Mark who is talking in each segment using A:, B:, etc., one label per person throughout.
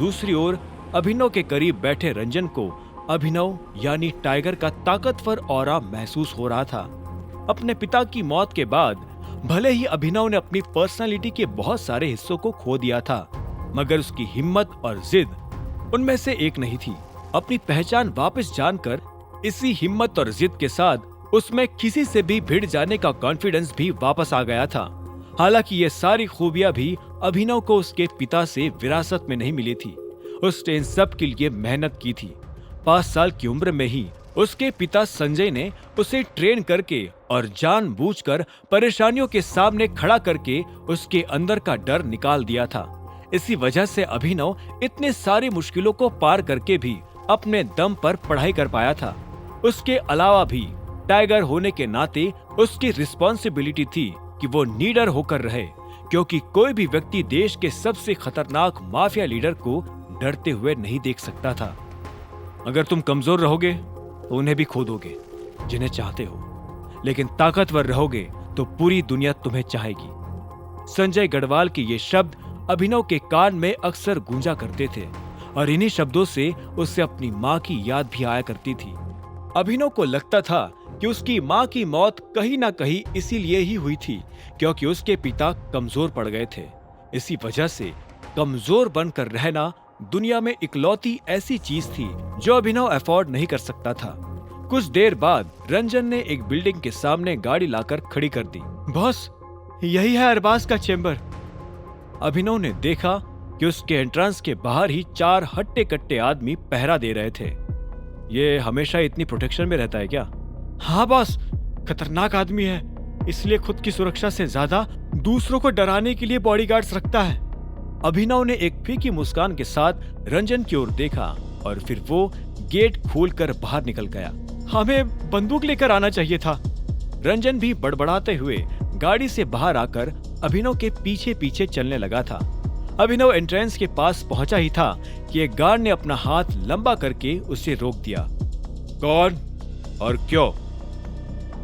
A: दूसरी ओर अभिनव के करीब बैठे रंजन को अभिनव यानी टाइगर का ताकतवर ऑरा महसूस हो रहा था। अपने पिता की मौत के बाद भले ही अभिनव ने अपनी पर्सनालिटी के बहुत सारे हिस्सों को खो दिया था, मगर उसकी हिम्मत और जिद उनमें से एक नहीं थी। अपनी पहचान वापस जानकर इसी हिम्मत और जिद के साथ उसमें किसी से भी भिड़ जाने का कॉन्फिडेंस भी वापस आ गया था। हालांकि ये सारी खूबियां भी अभिनव को उसके पिता से विरासत में नहीं मिली थी। उसने इन सब के लिए मेहनत की थी। 5 साल की उम्र में ही उसके पिता संजय ने उसे ट्रेन करके और जानबूझकर परेशानियों के सामने खड़ा करके उसके अंदर का डर निकाल दिया था। इसी वजह से अभिनव इतने सारी मुश्किलों को पार करके भी अपने दम पर पढ़ाई कर पाया था। उसके अलावा भी टाइगर होने के नाते उसकी रिस्पॉन्सिबिलिटी थी कि वो लीडर होकर रहे, क्योंकि कोई भी व्यक्ति देश के सबसे खतरनाक माफिया लीडर को डरते हुए नहीं देख सकता था। अगर तुम कमजोर रहोगे तो उन्हें भी खो दोगे जिन्हें चाहते हो, लेकिन ताकतवर रहोगे तो पूरी दुनिया तुम्हें चाहेगी। संजय गढ़वाल के ये शब्द अभिनव के कान में अक्सर गूंजा करते थे और इन्हीं शब्दों से उसे अपनी माँ की याद भी आया करती थी। अभिनव को लगता था कि उसकी माँ की मौत कहीं ना कहीं इसीलिए ही हुई थी क्योंकि उसके पिता कमजोर पड़ गए थे। इसी वजह से कमजोर बनकर रहना दुनिया में इकलौती ऐसी चीज थी जो अभिनव अफोर्ड नहीं कर सकता था। कुछ देर बाद रंजन ने एक बिल्डिंग के सामने गाड़ी लाकर खड़ी कर दी। बॉस, यही है अरबाज का चेंबर। अभिनव ने देखा कि उसके एंट्रेंस के बाहर ही 4 हट्टे कट्टे आदमी पहरा दे रहे थे। ये हमेशा इतनी प्रोटेक्शन में रहता है क्या? हाँ बॉस, खतरनाक आदमी है, इसलिए खुद की सुरक्षा से ज्यादा दूसरों को डराने के लिए बॉडीगार्ड्स रखता है। अभिनव ने एक फीकी मुस्कान के साथ रंजन की ओर देखा और फिर वो गेट खोलकर बाहर निकल गया। हमें बंदूक लेकर आना चाहिए था। रंजन भी बड़बड़ाते हुए गाड़ी से बाहर आकर अभिनव के पीछे पीछे चलने लगा था। अभिनव एंट्रेंस के पास पहुंचा ही था कि एक गार्ड ने अपना हाथ लंबा करके उसे रोक दिया। कौन और क्यों?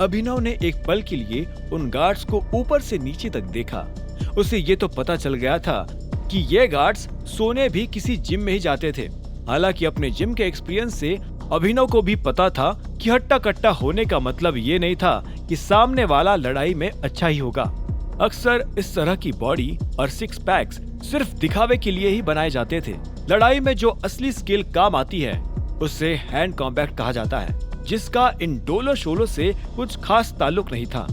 A: अभिनव ने एक पल के लिए उन गार्ड्स को ऊपर से नीचे तक देखा। उसे ये तो पता चल गया था कि ये गार्ड्स सोने भी किसी जिम में ही जाते थे। हालांकि अपने जिम के एक्सपीरियंस से अभिनव को भी पता था कि हट्टा कट्टा होने का मतलब ये नहीं था कि सामने वाला लड़ाई में अच्छा ही होगा। अक्सर इस तरह की बॉडी और 6 पैक्स सिर्फ दिखावे के लिए ही बनाए जाते थे। लड़ाई में जो असली स्किल काम आती है उसे हैंड कॉम्बैट कहा जाता है, जिसका इन डोलो शोलो से कुछ खास ताल्लुक नहीं था।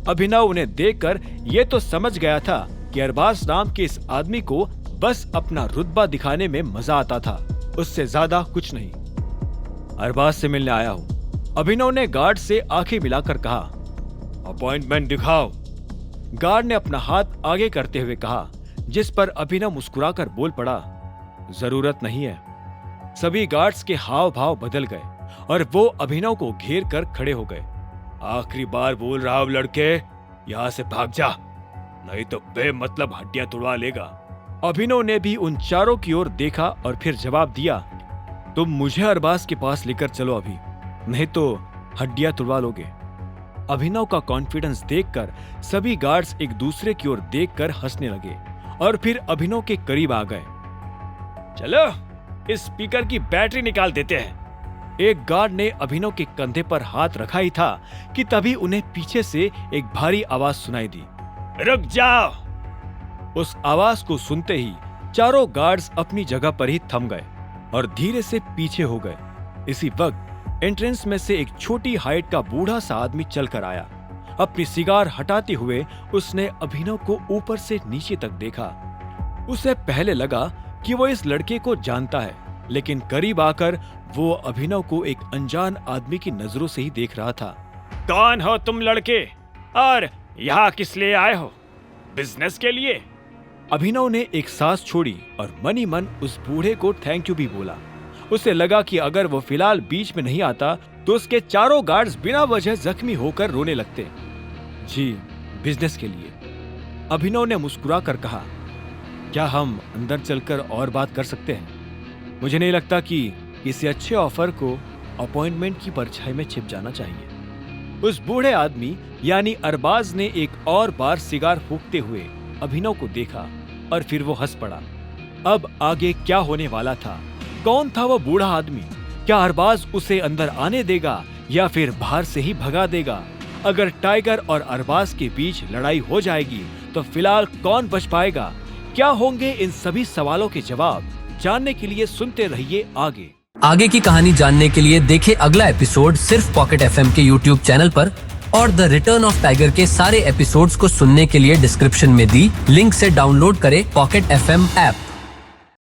A: अभिनव उन्हें देखकर ये तो समझ गया था कि अरबाज नाम के इस आदमी को बस अपना रुतबा दिखाने में मजा आता था, उससे ज्यादा कुछ नहीं। अरबाज से मिलने आया हूँ, अभिनव ने गार्ड से आंखें मिलाकर कहा। अपॉइंटमेंट दिखाओ। गार्ड ने अपना हाथ आगे करते हुए कहा, जिस पर अभिनव मुस्कुराकर बोल पड़ा, जरूरत नहीं है। सभी गार्ड्स के हाव भाव बदल गए और वो अभिनव को घेर कर खड़े हो गए। आखिरी बार बोल रहा हूं लड़के, यहाँ से भाग जा, नहीं तो बेमतलब हड्डियां तुड़वा लेगा। अभिनव ने भी उन चारों की ओर देखा और फिर जवाब दिया, तुम मुझे अरबाज के पास लेकर चलो अभी, नहीं तो हड्डियां तुड़वा लोगे। अभिनव का कॉन्फिडेंस देखकर सभी गार्ड्स एक दूसरे की ओर देखकर हंसने लगे और फिर अभिनव के करीब आ गए। चलो इस स्पीकर की बैटरी निकाल देते हैं। एक गार्ड ने अभिनव के कंधे पर हाथ रखा ही था कि तभी उन्हें पीछे से एक भारी आवाज सुनाई दी, रुक जाओ। उस आवाज को सुनते ही चारों गार्ड्स अपनी जगह पर ही थम गए और धीरे से पीछे हो गए। इसी वक्त एंट्रेंस में से एक छोटी हाइट का बूढ़ा सा आदमी चलकर आया। अपनी सिगार हटाते हुए उसने अभिनव को ऊपर से नीचे तक देखा। उसे पहले लगा कि वो इस लड़के को जानता है, लेकिन करीब आकर वो अभिनव को एक अनजान आदमी की नजरों से ही देख रहा था। कौन हो तुम लड़के, और यहाँ किस लिए आए हो? बिजनेस के लिए? अभिनव ने एक सांस छोड़ी और मनी मन उस बूढ़े को थैंक यू भी बोला। उसे लगा कि अगर वो फिलहाल बीच में नहीं आता तो उसके चारों गार्ड्स बिना वजह जख्मी होकर रोने लगते। जी, बिजनेस के लिए। अभिनव ने मुस्कुरा कर कहा, क्या हम अंदर चलकर और बात कर सकते हैं? मुझे नहीं लगता कि किसी अच्छे ऑफर को अपॉइंटमेंट की परछाई में छिप जाना चाहिए। उस बूढ़े आदमी यानी अरबाज ने एक और बार सिगार फूंकते हुए अभिनव को देखा और फिर वो हंस पड़ा। अब आगे क्या होने वाला था? कौन था वो बूढ़ा आदमी? क्या अरबाज उसे अंदर आने देगा या फिर बाहर से ही भगा देगा? अगर टाइगर और अरबाज के बीच लड़ाई हो जाएगी तो फिलहाल कौन बच पाएगा? क्या होंगे इन सभी सवालों के जवाब? जानने के लिए सुनते रहिए आगे
B: की कहानी जानने के लिए देखें अगला एपिसोड सिर्फ पॉकेट FM के YouTube चैनल पर, और द रिटर्न ऑफ टाइगर के सारे एपिसोड्स को सुनने के लिए डिस्क्रिप्शन में दी लिंक से डाउनलोड करें पॉकेट FM ऐप।